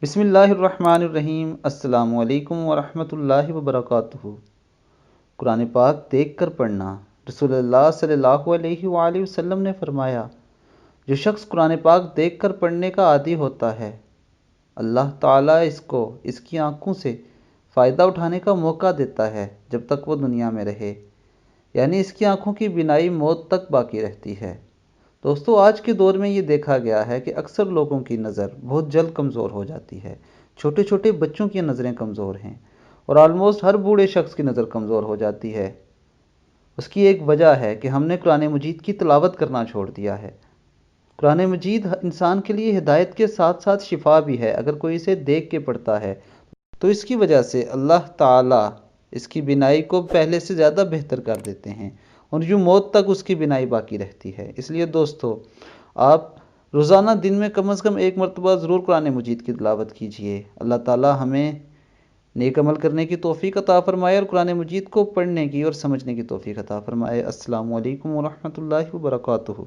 بسم اللہ الرحمن الرحیم۔ السلام علیکم ورحمۃ اللہ وبرکاتہ۔ قرآن پاک دیکھ کر پڑھنا۔ رسول اللہ صلی اللہ علیہ وآلہ وسلم نے فرمایا، جو شخص قرآن پاک دیکھ کر پڑھنے کا عادی ہوتا ہے، اللہ تعالیٰ اس کو اس کی آنکھوں سے فائدہ اٹھانے کا موقع دیتا ہے جب تک وہ دنیا میں رہے، یعنی اس کی آنکھوں کی بینائی موت تک باقی رہتی ہے۔ دوستو، آج کے دور میں یہ دیکھا گیا ہے کہ اکثر لوگوں کی نظر بہت جلد کمزور ہو جاتی ہے۔ چھوٹے چھوٹے بچوں کی نظریں کمزور ہیں اور آلموسٹ ہر بوڑھے شخص کی نظر کمزور ہو جاتی ہے۔ اس کی ایک وجہ ہے کہ ہم نے قرآن مجید کی تلاوت کرنا چھوڑ دیا ہے۔ قرآن مجید انسان کے لیے ہدایت کے ساتھ ساتھ شفا بھی ہے۔ اگر کوئی اسے دیکھ کے پڑھتا ہے تو اس کی وجہ سے اللہ تعالیٰ اس کی بینائی کو پہلے سے زیادہ بہتر کر دیتے ہیں اور یوں موت تک اس کی بینائی باقی رہتی ہے۔ اس لیے دوستو، آپ روزانہ دن میں کم از کم ایک مرتبہ ضرور قرآن مجید کی تلاوت کیجیے۔ اللہ تعالیٰ ہمیں نیک عمل کرنے کی توفیق عطا فرمائے اور قرآن مجید کو پڑھنے کی اور سمجھنے کی توفیق عطا فرمائے۔ السلام علیکم ورحمۃ اللہ وبرکاتہ۔